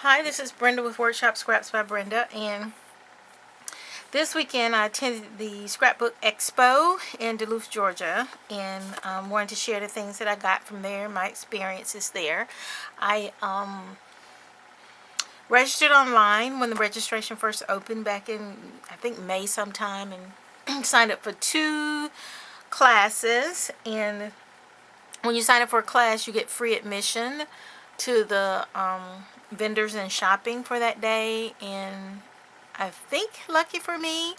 Hi, this is Brenda with WorkShopScraps by Brenda, and this weekend I attended the Scrapbook Expo in Duluth, Georgia, and wanted to share the things that I got from there, my experiences there. I registered online when the registration first opened back in, I think, May sometime, and signed up for 2 classes. And when you sign up for a class, you get free admission to the vendors and shopping for that day. And I think, lucky for me,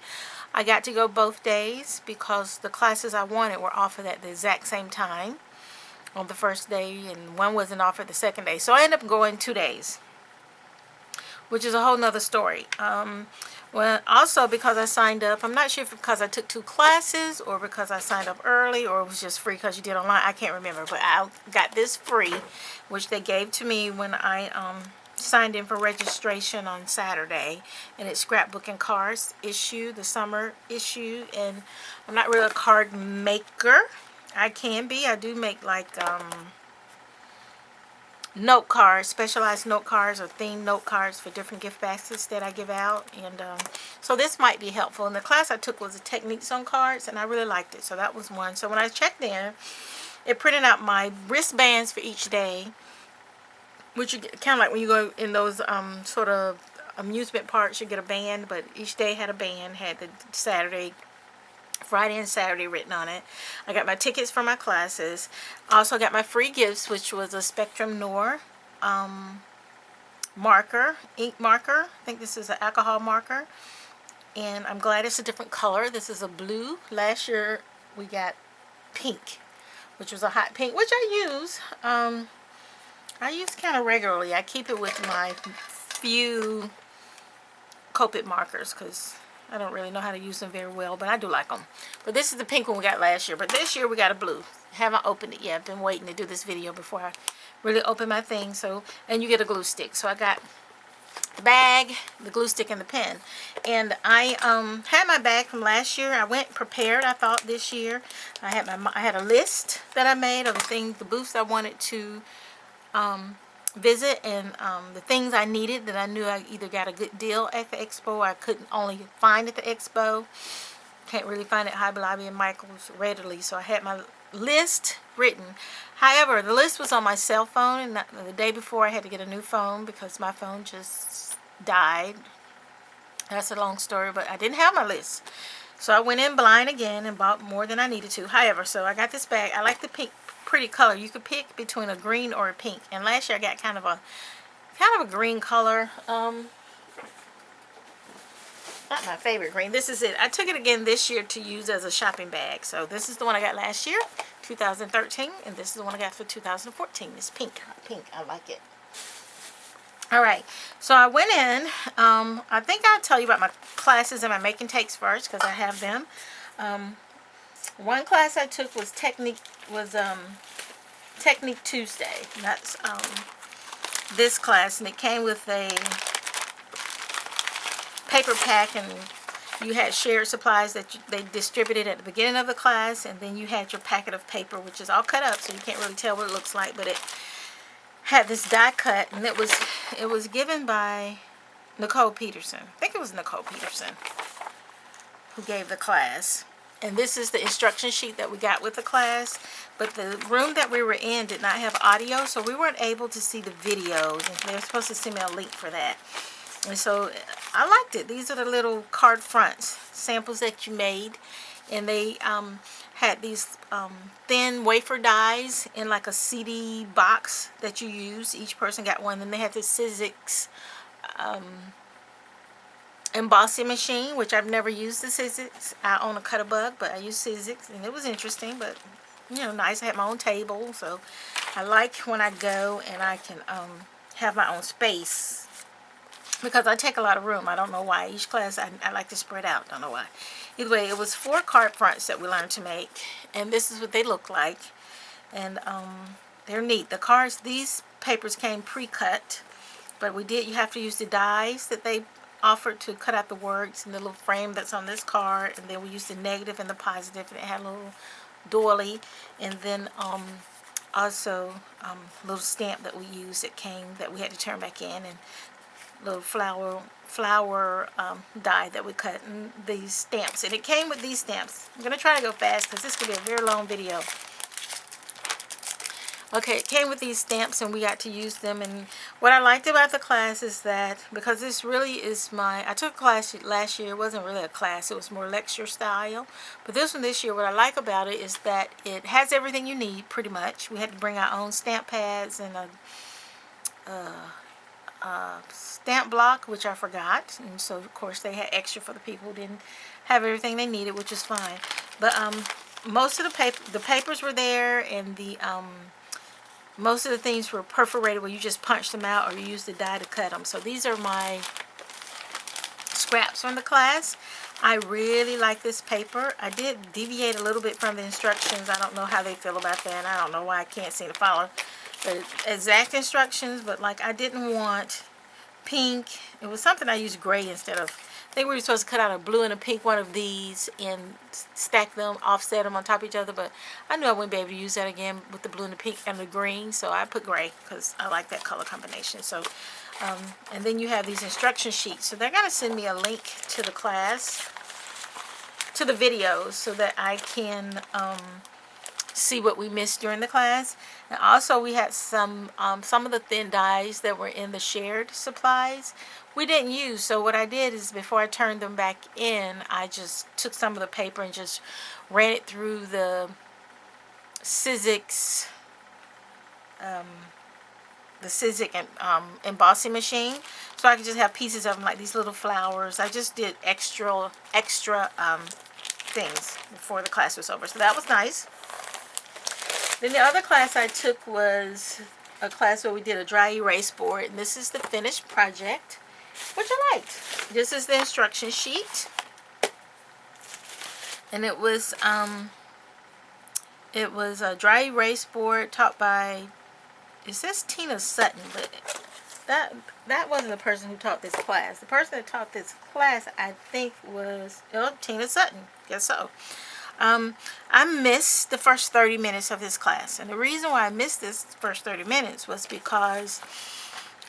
I got to go both days because the classes I wanted were offered at the exact same time on the first day, and one wasn't offered the second day. So I ended up going 2 days, which is a whole nother story. Well, also because I signed up, I'm not sure if because I took 2 classes or because I signed up early or it was just free because you did online. I can't remember, but I got this free, which they gave to me when I signed in for registration on Saturday, and it's Scrapbook and Cards issue, the summer issue. And I'm not really a card maker. I can be. I do make like note cards, specialized note cards or themed note cards for different gift baskets that I give out. And so this might be helpful. And the class I took was a techniques on cards, and I really liked it. So that was one. So when I checked in, it printed out my wristbands for each day, which you get, kind of like when you go in those sort of amusement parks, you get a band, but each day had a band, had the Friday and Saturday written on it. I got my tickets for my classes. I also got my free gifts, which was a Spectrum Noir marker, ink marker. I think this is an alcohol marker, and I'm glad it's a different color. This is a blue. Last year we got pink, which was a hot pink, which I use. I use kind of regularly. I keep it with my few Copic markers because I don't really know how to use them very well, but I do like them. But this is the pink one we got last year. But this year we got a blue. Haven't opened it yet. I've been waiting to do this video before I really open my thing. So, and you get a glue stick. So I got the bag, the glue stick, and the pen. And I had my bag from last year. I went prepared, I thought, this year. I had a list that I made of the booths I wanted to visit, and the things I needed that I knew I either got a good deal at the expo or I couldn't only find at the expo. Can't really find it at Hobby Lobby and Michael's readily, so I had my list written. However, the list was on my cell phone, and the day before I had to get a new phone because my phone just died. That's a long story, but I didn't have my list. So I went in blind again and bought more than I needed to. However, so I got this bag. I like the pink, pretty color. You could pick between a green or a pink. And last year I got kind of a green color. Not my favorite green. This is it. I took it again this year to use as a shopping bag. So this is the one I got last year, 2013, and this is the one I got for 2014. It's pink. Pink. I like it. Alright, so I went in. I think I'll tell you about my classes and my making takes first because I have them. One class I took was Technique Tuesday. That's this class, and it came with a paper pack, and you had shared supplies that they distributed at the beginning of the class, and then you had your packet of paper, which is all cut up, so you can't really tell what it looks like, but it had this die cut, and it was given by Nicole Peterson. I think it was Nicole Peterson who gave the class. And this is the instruction sheet that we got with the class. But the room that we were in did not have audio, so we weren't able to see the videos. And they were supposed to send me a link for that. And so I liked it. These are the little card fronts, samples that you made. And they had these thin wafer dies in like a CD box that you use. Each person got one. Then they had the Sizzix embossing machine, which I've never used the Sizzix. I own a Cut-A-Bug, but I use Sizzix, and it was interesting, but you know, nice. I had my own table, so I like when I go and I can have my own space because I take a lot of room. I don't know why. Each class I like to spread out. Don't know why. Either way, it was 4 card fronts that we learned to make, and this is what they look like. And they're neat. The cards, these papers came pre-cut, but you have to use the dies that they offered to cut out the words in the little frame that's on this card, and then we used the negative and the positive, and it had a little doily, and then also a little stamp that we used that we had to turn back in, and little flower die that we cut, and these stamps. And it came with these stamps. I'm going to try to go fast because this could be a very long video. Okay, it came with these stamps and we got to use them. And what I liked about the class is that, because this really is I took a class last year. It wasn't really a class, it was more lecture style. But this one this year, what I like about it is that it has everything you need pretty much. We had to bring our own stamp pads and a stamp block, which I forgot. And so of course they had extra for the people who didn't have everything they needed, which is fine. But most of the papers were there, and most of the things were perforated where you just punched them out or you used the die to cut them. So these are my scraps from the class. I really like this paper. I did deviate a little bit from the instructions. I don't know how they feel about that. I don't know why I can't seem to follow the exact instructions, but like I didn't want pink. It was something I used gray instead of. I think we were supposed to cut out a blue and a pink one of these and stack them, offset them on top of each other, but I knew I wouldn't be able to use that again with the blue and the pink and the green, so I put gray because I like that color combination. So, and then you have these instruction sheets. So they're going to send me a link to the class, to the videos, so that I can see what we missed during the class. And also we had some of the thin dies that were in the shared supplies we didn't use. So what I did is, before I turned them back in, I just took some of the paper and just ran it through the Sizzix embossing machine, so I could just have pieces of them like these little flowers. I just did extra things before the class was over, so that was nice. Then the other class I took was a class where we did a dry erase board, and this is the finished project, which I liked. This is the instruction sheet, and it was a dry erase board taught by, it says Tina Sutton, but that wasn't the person who taught this class. The person that taught this class, I think, was Tina Sutton. Guess so. I missed the first 30 minutes of this class, and the reason why I missed this first 30 minutes was because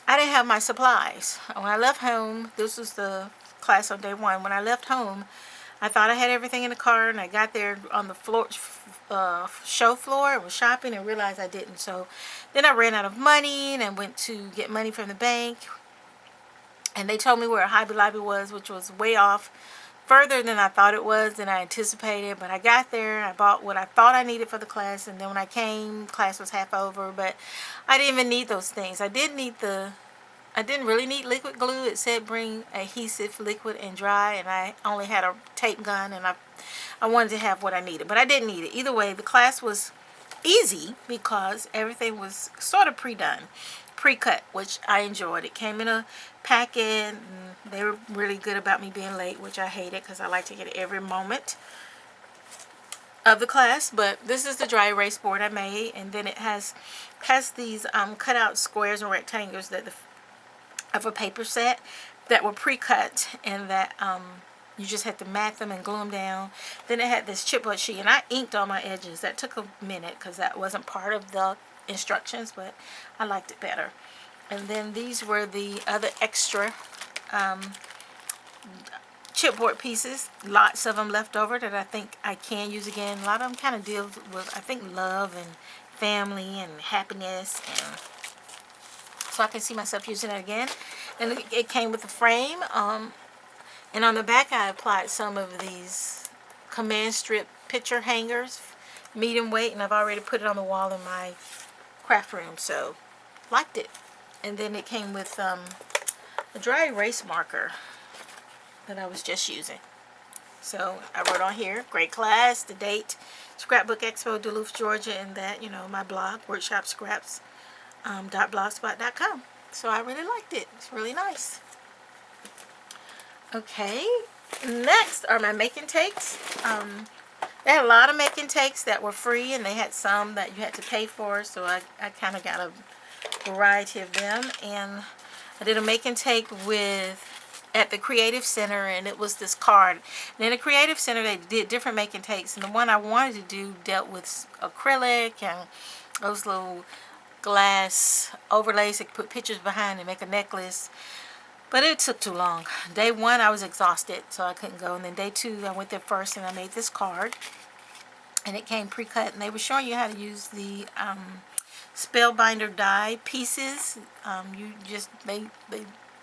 I didn't have my supplies. When I left home, this was the class on day one. When I left home, I thought I had everything in the car, and I got there on the floor, show floor, and was shopping and realized I didn't. So then I ran out of money and I went to get money from the bank, and they told me where a Hobby Lobby was, which was way off, further than I thought it was, than I anticipated. But I got there, I bought what I thought I needed for the class, and then when I came, class was half over. But I didn't even need those things. I didn't really need liquid glue. It said bring adhesive, liquid, and dry, and I only had a tape gun, and I wanted to have what I needed, but I didn't need it. Either way, the class was easy because everything was sort of pre-cut, which I enjoyed. It came in a packet, and they were really good about me being late, which I hated because I like to get every moment of the class. But this is the dry erase board I made, and then it has these cut out squares and rectangles of a paper set that were pre-cut, and that you just had to mat them and glue them down. Then it had this chipboard sheet, and I inked all my edges. That took a minute because that wasn't part of the instructions, but I liked it better. And then these were the other extra chipboard pieces, lots of them left over that I think I can use again. A lot of them kind of deal with, I think, love and family and happiness, and so I can see myself using it again. And it came with a frame, and on the back I applied some of these command strip picture hangers, medium weight, and I've already put it on the wall in my craft room, so liked it. And then it came with a dry erase marker that I was just using. So I wrote on here, great class, the date, Scrapbook Expo, Duluth, Georgia, and that, my blog, WorkShopScraps, .blogspot.com. So I really liked it. It's really nice. Okay, next are my make and takes. They had a lot of make and takes that were free, and they had some that you had to pay for, so I kind of got a variety of them. And I did a make and take at the Creative Center, and it was this card. And in the Creative Center, they did different make and takes, and the one I wanted to do dealt with acrylic and those little glass overlays that you put pictures behind and make a necklace. But it took too long. Day 1 I was exhausted, so I couldn't go. And then day 2 I went there first and I made this card. And it came pre-cut, and they were showing you how to use the Spellbinder die pieces. You just they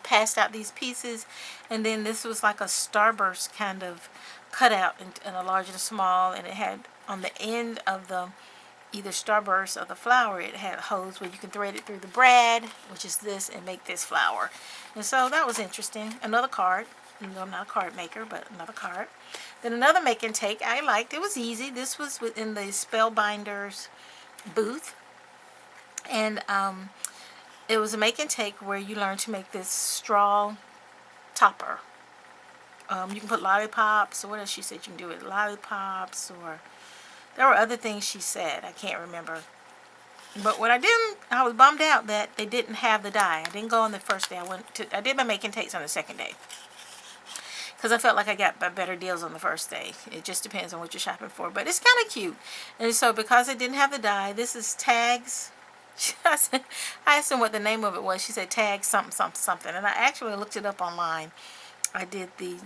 passed out these pieces, and then this was like a starburst kind of cutout in a large and a small, and it had on the end of the either starburst or the flower, it had holes where you can thread it through the brad, which is this, and make this flower. And so that was interesting. Another card. Even though I'm not a card maker, but another card. Then another make and take I liked. It was easy. This was within the Spellbinders booth. And it was a make and take where you learn to make this straw topper. You can put lollipops, or what else she said you can do with lollipops, or there were other things she said. I can't remember. But what I was bummed out that they didn't have the die. I didn't go on the first day. I did my make and takes on the second day. Because I felt like I got better deals on the first day. It just depends on what you're shopping for. But it's kind of cute. And so because it didn't have the die, this is tags. I asked him what the name of it was. She said tag something, something, something. And I actually looked it up online. I did the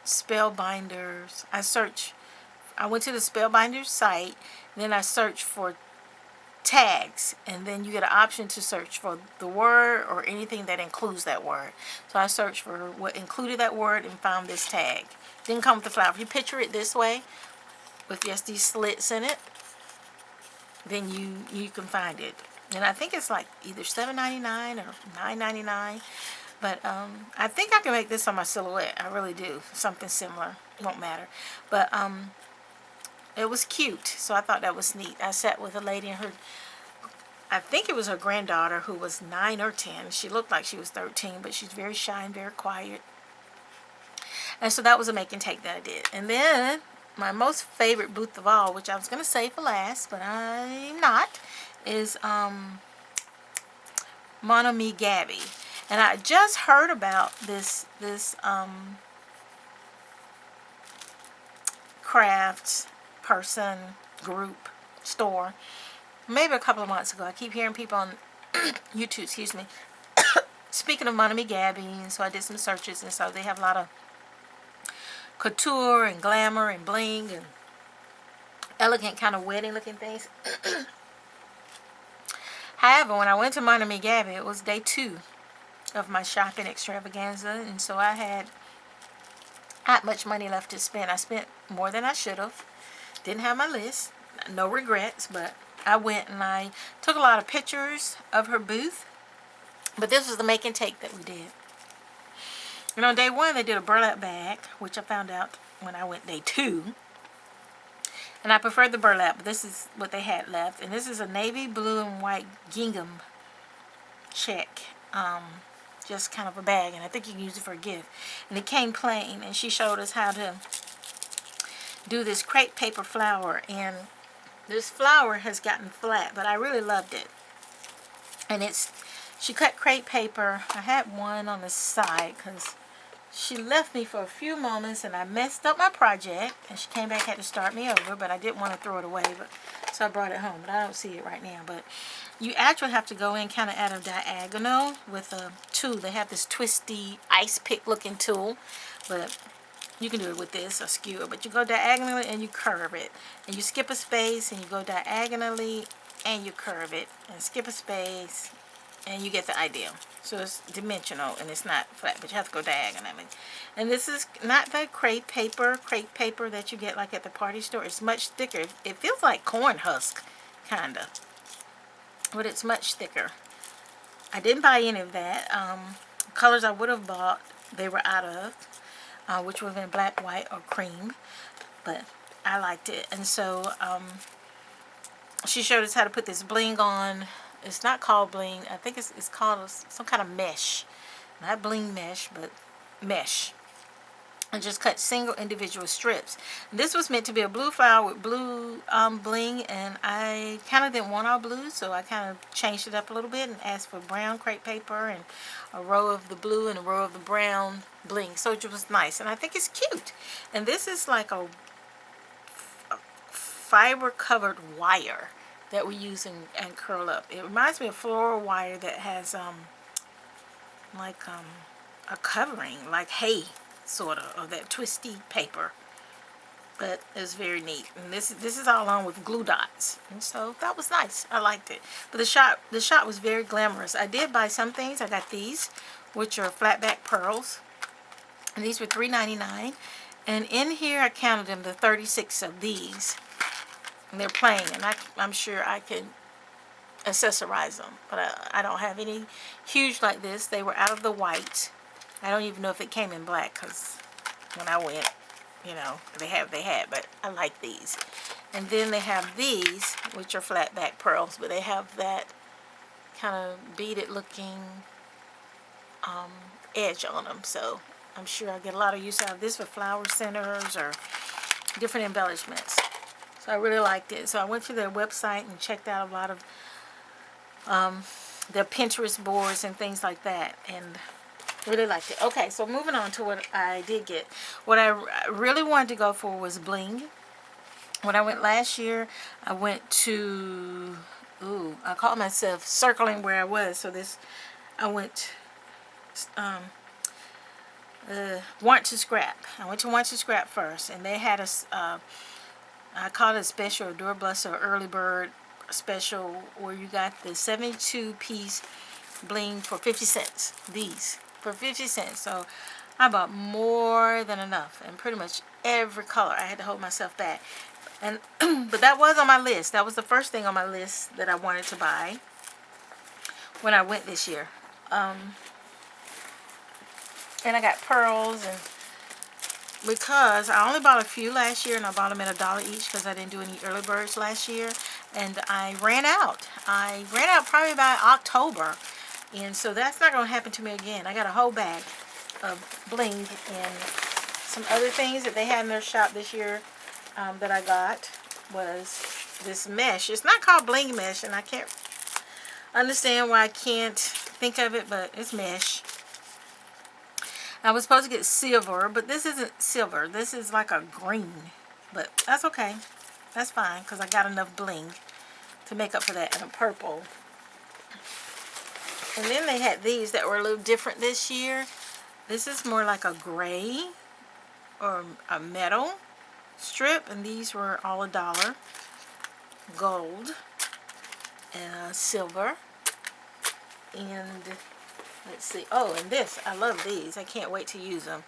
Spellbinders. I went to the Spellbinders site. Then I searched for tags, and then you get an option to search for the word or anything that includes that word. So I searched for what included that word and found this tag. Didn't come with the flower. If you picture it this way with just these slits in it, then you can find it. And I think it's like either $7.99 or $9.99. But I think I can make this on my silhouette. I really do. Something similar. Won't matter. But it was cute, so I thought that was neat. I sat with a lady and I think it was her granddaughter who was 9 or 10. She looked like she was 13, but she's very shy and very quiet. And so that was a make and take that I did. And then my most favorite booth of all, which I was going to save for last, but I'm not, is Monome Gabby. And I just heard about this crafts person, group, store, maybe a couple of months ago. I keep hearing people on YouTube, excuse me, speaking of Monome Gabby, and so I did some searches, and so they have a lot of couture and glamour and bling and elegant kind of wedding looking things. However, when I went to Monome Gabby, it was day 2 of my shopping extravaganza, and so I had not much money left to spend. I spent more than I should have. Didn't have my list. No regrets, but I went and I took a lot of pictures of her booth. But this was the make and take that we did. And on day 1, they did a burlap bag, which I found out when I went day 2. And I preferred the burlap, but this is what they had left. And this is a navy blue and white gingham check. Just kind of a bag, and I think you can use it for a gift. And it came plain, and she showed us how to do this crepe paper flower, and this flower has gotten flat, but I really loved it. And she cut crepe paper. I had one on the side because she left me for a few moments and I messed up my project, and she came back, had to start me over, but I didn't want to throw it away, so I brought it home. But I don't see it right now. But you actually have to go in kind of at a diagonal with a tool. They have this twisty ice pick looking tool, but you can do it with this, a skewer, but you go diagonally and you curve it. And you skip a space and you go diagonally and you curve it. And skip a space and you get the idea. So it's dimensional and it's not flat, but you have to go diagonally. And this is not the crepe paper that you get like at the party store. It's much thicker. It feels like corn husk, kind of. But it's much thicker. I didn't buy any of that. Colors I would have bought, they were out of. Which would have been black, white, or cream, but I liked it. And so she showed us how to put this bling on. It's not called bling. I think it's called some kind of mesh. Not bling mesh, but mesh. And just cut single individual strips. This was meant to be a blue flower with blue bling, and I kind of didn't want all blue, so I kind of changed it up a little bit and asked for brown crepe paper and a row of the blue and a row of the brown bling. So it was nice, and I think it's cute. And this is like a fiber covered wire that we use and curl up. It reminds me of floral wire that has a covering, like hay, sort of that twisty paper. But it was very neat. And this is all on with glue dots. And so that was nice. I liked it. But the shop was very glamorous. I did buy some things. I got these, which are flat back pearls. And these were $3.99. And in here I counted them, the 36 of these. And they're plain. And I'm sure I can accessorize them. But I don't have any huge like this. They were out of the white. I don't even know if it came in black, because when I went, you know, they had, but I like these. And then they have these, which are flat back pearls, but they have that kind of beaded looking edge on them. So I'm sure I'll get a lot of use out of this for flower centers or different embellishments. So I really liked it. So I went to their website and checked out a lot of their Pinterest boards and things like that, and really liked it. Okay, so moving on to what I did get. What I really wanted to go for was bling. When I went last year, I went to, I caught myself circling where I was. So I went, Want to Scrap. I went to Want to Scrap first, and they had I called it a special, Door Blesser Early Bird special, where you got the 72-piece bling for 50 cents. These. For 50 cents. So I bought more than enough, and pretty much every color. I had to hold myself back. And but that was on my list. That was the first thing on my list that I wanted to buy when I went this year. And I got pearls, and because I only bought a few last year, and I bought them at $1 each because I didn't do any early birds last year, and I ran out. I ran out probably by October. And so that's not going to happen to me again. I got a whole bag of bling and some other things that they had in their shop this year that I got was this mesh. It's not called Bling Mesh, and I can't understand why I can't think of it, but it's mesh. I was supposed to get silver, but this isn't silver. This is like a green, but that's okay. That's fine, because I got enough bling to make up for that, and a purple. And then they had these that were a little different this year. This is more like a gray or a metal strip, and these were all $1. Gold and silver. And let's see. Oh, and this. I love these. I can't wait to use them.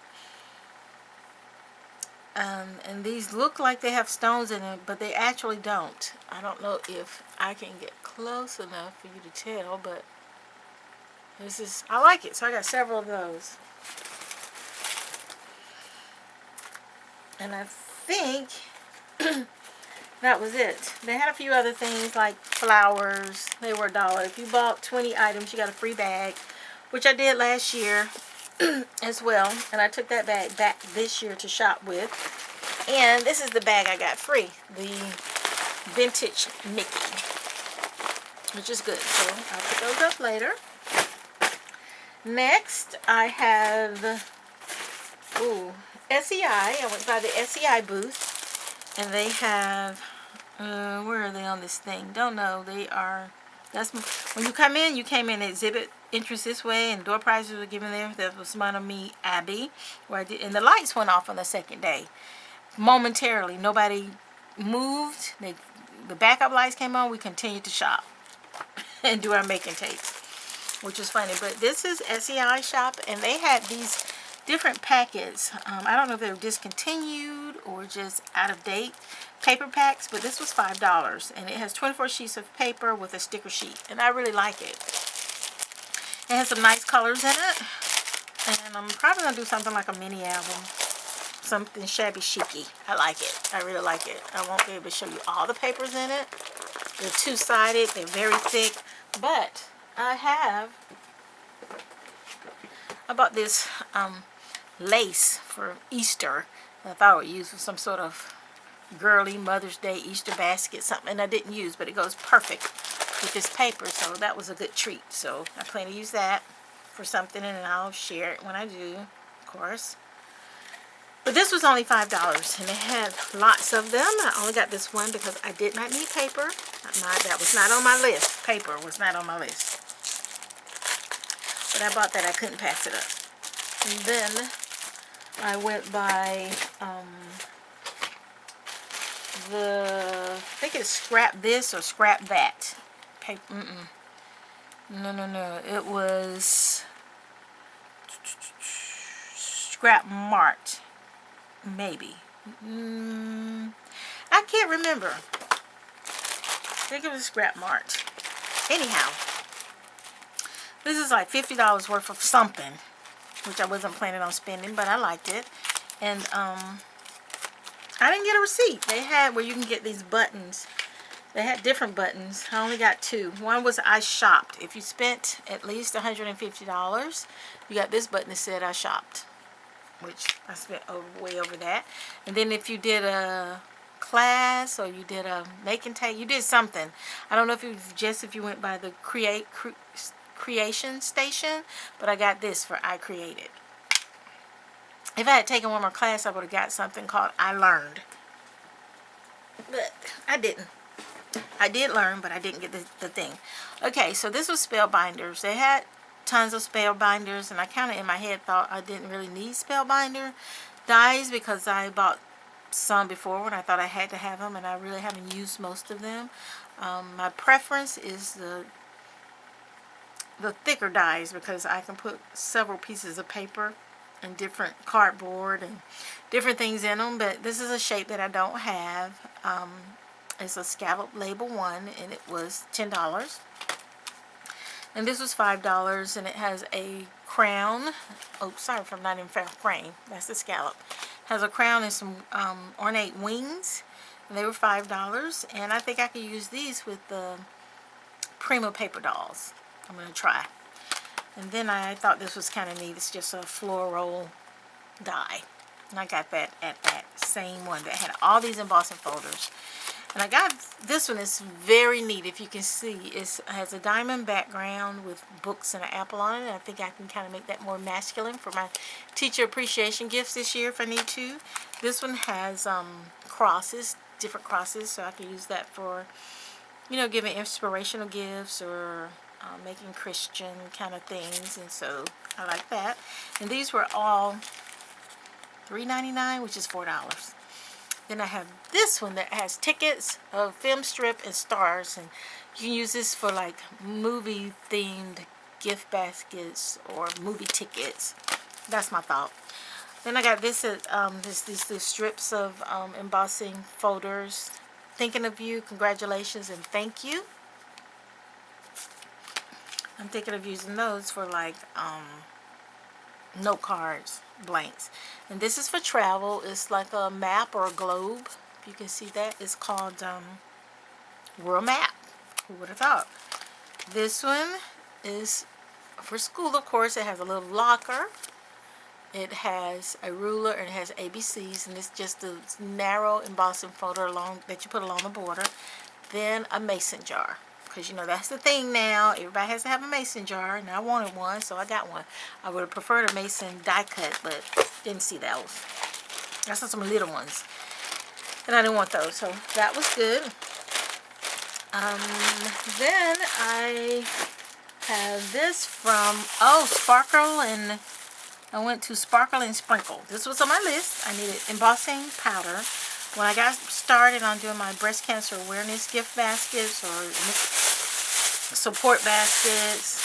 And these look like they have stones in them, but they actually don't. I don't know if I can get close enough for you to tell, but I like it. So I got several of those. And I think that was it. They had a few other things like flowers. They were $1. If you bought 20 items, you got a free bag, which I did last year as well. And I took that bag back this year to shop with. And this is the bag I got free. The vintage Mickey, which is good. So I'll put those up later. Next, I have, SEI. I went by the SEI booth, and they have, where are they on this thing? Don't know. They are, when you come in, you came in exhibit entrance this way, and door prizes were given there. That was Monome Gabby, where I did, and the lights went off on the second day. Momentarily, nobody moved. The backup lights came on. We continued to shop and do our making tapes, which is funny. But this is SEI shop, and they had these different packets. I don't know if they were discontinued or just out of date paper packs, but this was $5, and it has 24 sheets of paper with a sticker sheet, and I really like it. It has some nice colors in it, and I'm probably gonna do something like a mini album, something shabby chicy. I like it. I really like it. I won't be able to show you all the papers in it. They're two-sided. They're very thick, but I bought this lace for Easter. I thought I would use for some sort of girly Mother's Day Easter basket, something I didn't use, but it goes perfect with this paper, so that was a good treat. So I plan to use that for something, and I'll share it when I do, of course. But this was only $5, and it had lots of them. I only got this one because I did not need paper. That was not on my list. Paper was not on my list. But I bought that. I couldn't pass it up. And then I went by I think it's Scrap This or Scrap That. Paper. No. It was Scrap Mart. Maybe. I can't remember. I think it was Scrap Mart. Anyhow, this is like $50 worth of something, which I wasn't planning on spending, but I liked it. And I didn't get a receipt. They had where you can get these buttons. They had different buttons. I only got two. One was I shopped. If you spent at least $150, you got this button that said I shopped, which I spent way over that. And then if you did a class or you did a make and take, you did something. I don't know if it was just if you went by the creation station, but I got this for I created. If I had taken one more class, I would have got something called I learned. But I didn't. I did learn, but I didn't get the thing. Okay, so this was Spellbinders. They had tons of Spellbinders, and I kind of in my head thought I didn't really need Spellbinder dies because I bought some before when I thought I had to have them, and I really haven't used most of them. My preference is the thicker dies because I can put several pieces of paper and different cardboard and different things in them, but this is a shape that I don't have. It's a scallop label 1, and it was $10. And this was $5, and it has a crown. Oh, sorry if I'm not in frame. That's the scallop. Has a crown and some ornate wings, and they were $5. And I think I could use these with the Prima paper dolls. I'm going to try. And then I thought this was kind of neat. It's just a floral die. And I got that at that same one that had all these embossing folders. And I got this one. Is very neat. If you can see, it has a diamond background with books and an apple on it. And I think I can kind of make that more masculine for my teacher appreciation gifts this year if I need to. This one has crosses, different crosses, so I can use that for, you know, giving inspirational gifts or making Christian kind of things. And so I like that. And these were all $3.99, which is $4. Then I have this one that has tickets, a film strip, and stars. And you can use this for like movie themed gift baskets or movie tickets. That's my thought. Then I got this these strips of embossing folders. Thinking of you, congratulations, and thank you. I'm thinking of using those for like note cards, blanks. And this is for travel. It's like a map or a globe. If you can see that, it's called World Map. Who would have thought? This one is for school, of course. It has a little locker. It has a ruler and it has ABCs, and it's just a narrow embossing folder along that you put along the border. Then a mason jar, because you know that's the thing now. Everybody has to have a mason jar, and I wanted one, so I got one. I would have preferred a mason die cut, but didn't see those. I saw some little ones, and I didn't want those, so that was good. Then I have this from Sparkle, and I went to Sparkle and Sprinkle. This was on my list. I needed embossing powder. When I got started on doing my breast cancer awareness gift baskets or support baskets,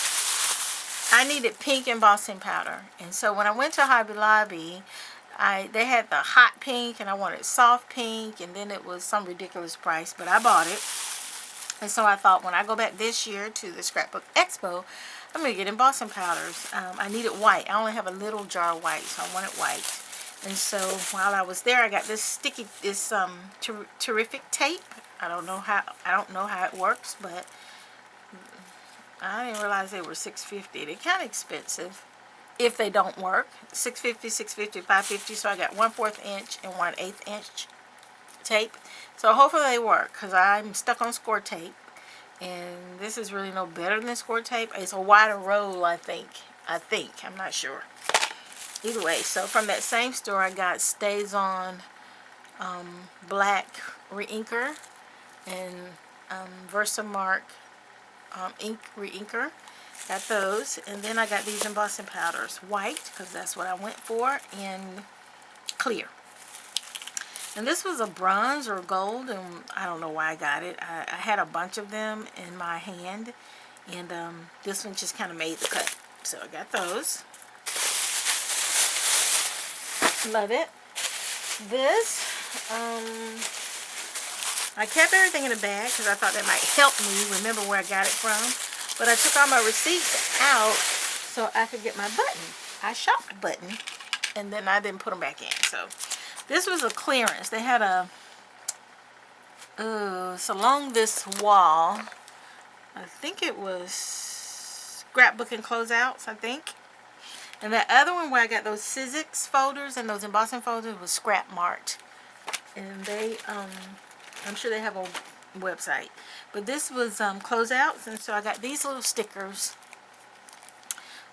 I needed pink embossing powder. And so when I went to Hobby Lobby, they had the hot pink, and I wanted soft pink, and then it was some ridiculous price, but I bought it. And so I thought when I go back this year to the Scrapbook Expo, I'm going to get embossing powders. I needed white. I only have a little jar of white, so I wanted white. And so while I was there, I got this terrific tape. I don't know how it works, but I didn't realize they were $6.50. They're kind of expensive if they don't work. $6.50, $6.50, $5.50. So I got 1/4 inch and 1/8 inch tape. So hopefully they work, because I'm stuck on score tape. And this is really no better than score tape. It's a wider roll, I think. I'm not sure. Either way, so from that same store, I got Stays On black reinker and Versamark ink reinker. Got those. And then I got these embossing powders. White, because that's what I went for, and clear. And this was a bronze or gold, and I don't know why I got it. I had a bunch of them in my hand, and this one just kind of made the cut. So I got those. Love it. This, I kept everything in a bag because I thought that might help me remember where I got it from. But I took all my receipts out so I could get my button. I shopped the button, and then I didn't put them back in. So this was a clearance. They had a, it's along this wall. I think it was Scrapbook and Closeouts, I think. And that other one where I got those Sizzix folders and those embossing folders was Scrap Mart. And they, I'm sure they have a website. But this was Closeouts, and so I got these little stickers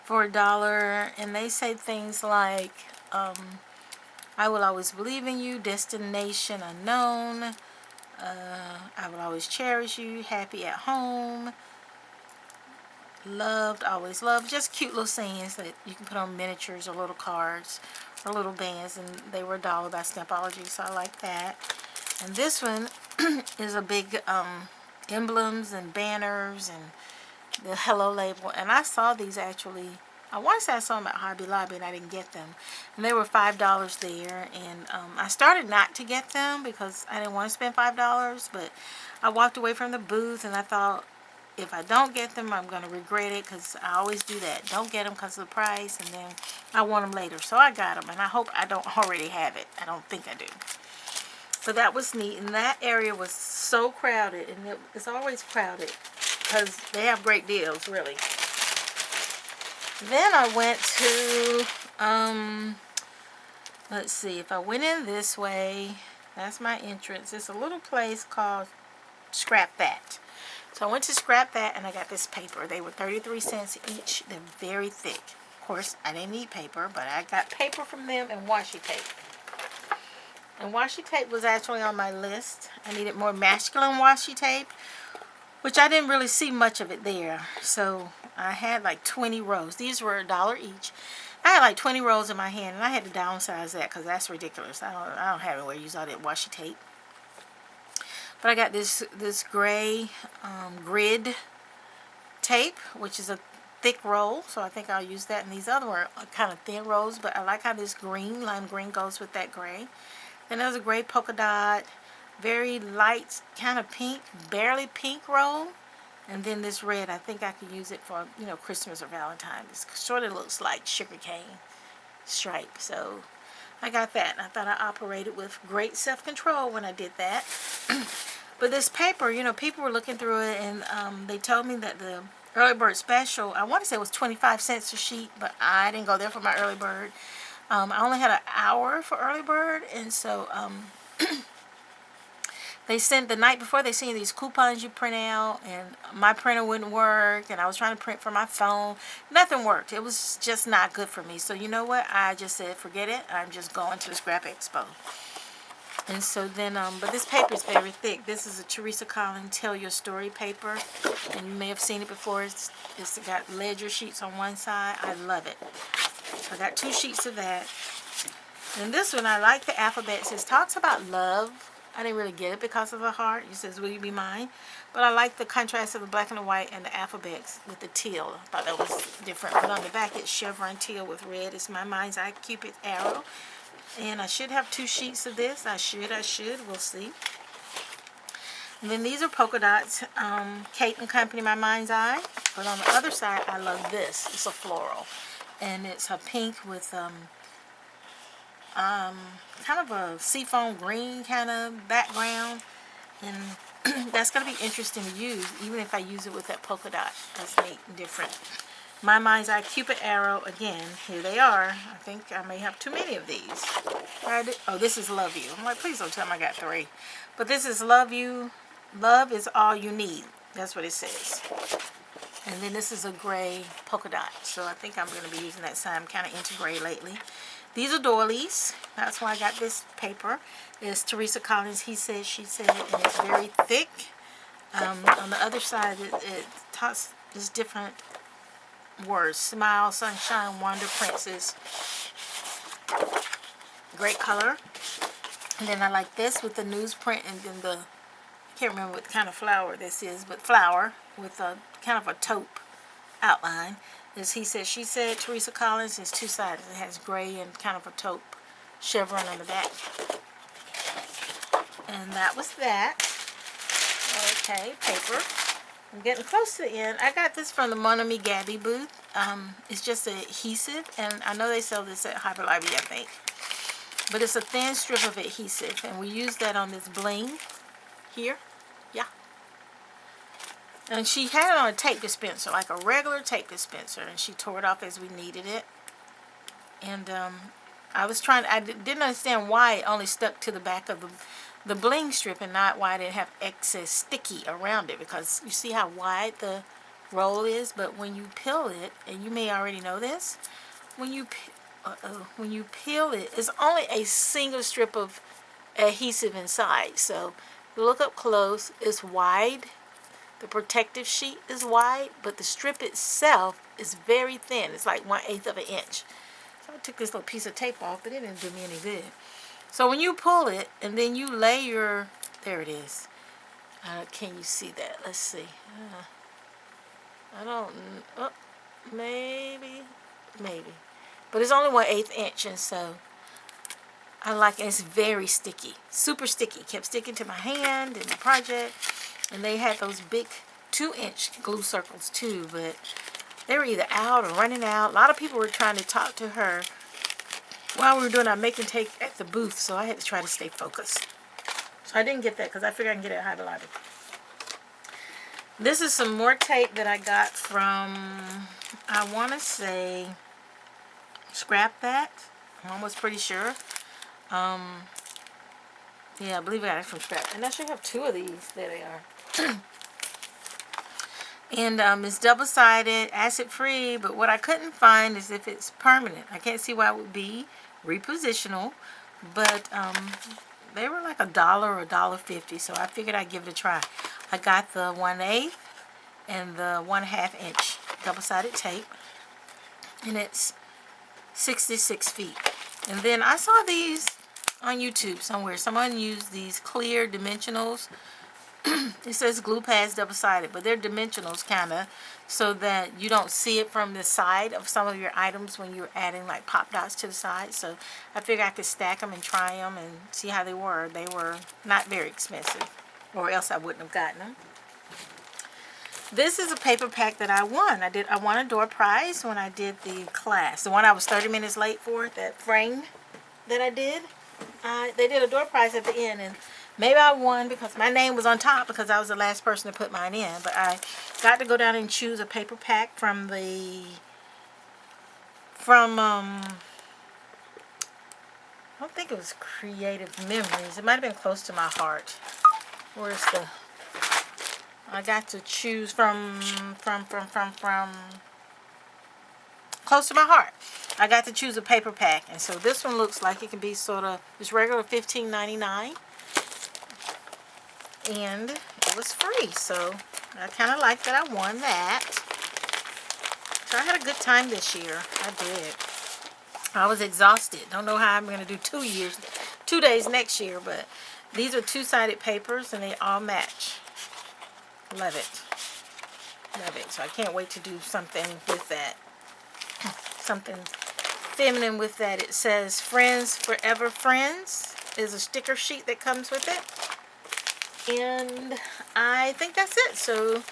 for $1. And they say things like, I will always believe in you, destination unknown, I will always cherish you, happy at home, loved, always loved. Just cute little sayings that you can put on miniatures or little cards or little bands, and they were $1 by Stampology, so I like that. And this one is a big emblems and banners and the hello label, and I saw these actually, I want to say I saw them at Hobby Lobby and I didn't get them, and they were $5 there. And I started not to get them because I didn't want to spend $5, but I walked away from the booth and I thought, if I don't get them, I'm going to regret it, because I always do that. Don't get them because of the price, and then I want them later. So I got them, and I hope I don't already have it. I don't think I do. So that was neat, and that area was so crowded, and it's always crowded because they have great deals, really. Then I went to, let's see, if I went in this way, that's my entrance. It's a little place called Scrap That. So I went to Scrap That, and I got this paper. They were 33 cents each. They're very thick. Of course, I didn't need paper, but I got paper from them and washi tape. And washi tape was actually on my list. I needed more masculine washi tape, which I didn't really see much of it there. So I had like 20 rows. These were $1 each. I had like 20 rows in my hand, and I had to downsize that because that's ridiculous. I don't have anywhere to use all that washi tape. But I got this gray grid tape, which is a thick roll, so I think I'll use that. And these other were kind of thin rolls, but I like how this green, lime green, goes with that gray. Then there's a gray polka dot, very light, kind of pink, barely pink roll. And then this red, I think I could use it for, you know, Christmas or Valentine's. It sort of looks like sugarcane stripe, so I got that. And I thought I operated with great self-control when I did that. But this paper, you know, people were looking through it, and they told me that the early bird special, I want to say it was 25 cents a sheet, but I didn't go there for my early bird. I only had an hour for early bird, and so they sent, the night before, they sent you these coupons you print out, and my printer wouldn't work, and I was trying to print from my phone. Nothing worked. It was just not good for me. So you know what? I just said, forget it. I'm just going to the Scrap Expo. And so then, but this paper is very thick. This is a Teresa Collins Tell Your Story paper, and you may have seen it before. It's got ledger sheets on one side. I love it. So I got 2 sheets of that. And this one, I like the alphabet. It says, talks about love. I didn't really get it because of the heart. It says, will you be mine? But I like the contrast of the black and the white and the alphabets with the teal. I thought that was different. But on the back, it's chevron teal with red. It's my mind's eye, Cupid arrow. And I should have 2 sheets of this. I should. We'll see. And then these are polka dots. Kate and Company, My Mind's Eye. But on the other side, I love this. It's a floral. And it's a pink with kind of a seafoam green kind of background. And that's going to be interesting to use, even if I use it with that polka dot. That's neat and different. My Mind's Eye, Cupid arrow. Again, here they are. I think I may have too many of these. Oh, this is Love You. I'm like, please don't tell me I got 3. But this is Love You. Love is all you need. That's what it says. And then this is a gray polka dot. So I think I'm going to be using that side. I'm kind of into gray lately. These are doilies. That's why I got this paper. It's Teresa Collins, He Said, She Said, and it's very thick. On the other side, it talks, there's different words. Smile, sunshine, wonder, princess. Great color. And then I like this with the newsprint, and then the, I can't remember what kind of flower this is, but flower with a kind of a taupe outline. This He Said, She Said, Teresa Collins. It's two-sided. It has gray and kind of a taupe chevron on the back. And that was that. Okay, paper. I'm getting close to the end. I got this from the Monome Gabby booth. It's just an adhesive, and I know they sell this at Harbor Library, I think. But it's a thin strip of adhesive, and we use that on this bling here. Yeah. And she had it on a tape dispenser, like a regular tape dispenser, and she tore it off as we needed it. And I didn't understand why it only stuck to the back of the bling strip and not why it didn't have excess sticky around it, because you see how wide the roll is. But when you peel it, and you may already know this, when you peel it, it's only a single strip of adhesive inside. So look up close. It's wide. The protective sheet is wide, but the strip itself is very thin. It's like 1/8 of an inch. So I took this little piece of tape off, but it didn't do me any good. So when you pull it, and then you lay your, there it is. Can you see that? Let's see. I don't, maybe. But it's only 1/8 inch, and so I like it. It's very sticky, super sticky. Kept sticking to my hand in the project. And they had those big 2-inch glue circles too, but they were either out or running out. A lot of people were trying to talk to her while we were doing our make and take at the booth, so I had to try to stay focused. So I didn't get that because I figured I can get it at Harbor Library. This is some more tape that I got from, I want to say, Scrap That. I'm almost pretty sure. Yeah, I believe I got it from Scrap. And I should have 2 of these. There they are. And it's double-sided, acid-free, but what I couldn't find is if it's permanent. I can't see why it would be repositional, but they were like $1 or $1.50, so I figured I'd give it a try. I got the 1/8 and the 1/2 inch double-sided tape, and it's 66 feet. And then I saw these on YouTube somewhere. Someone used these clear dimensionals. It says glue pads double-sided, but they're dimensionals kind of, so that you don't see it from the side of some of your items when you're adding like pop dots to the side. So I figured I could stack them and try them and see how they were. They were not very expensive, or else I wouldn't have gotten them. This is a paper pack that I won. I won a door prize when I did the class. The one I was 30 minutes late for, that frame that I did. They did a door prize at the end, and maybe I won because my name was on top because I was the last person to put mine in. But I got to go down and choose a paper pack from I don't think it was Creative Memories. It might have been Close to My Heart. Where's the, I got to choose from Close to My Heart. I got to choose a paper pack, and so this one looks like it can be sort of, it's regular $15.99. And it was free, so I kind of like that I won that. So I had a good time this year. I did. I was exhausted. Don't know how I'm going to do 2 days next year, but these are 2-sided papers, and they all match. Love it. Love it. So I can't wait to do something with that. Something feminine with that. It says Friends Forever Friends. There's a sticker sheet that comes with it. And I think that's it. So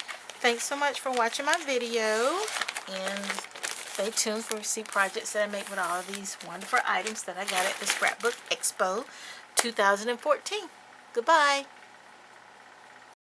thanks so much for watching my video, and stay tuned for see projects that I make with all of these wonderful items that I got at the Scrapbook Expo 2014. Goodbye.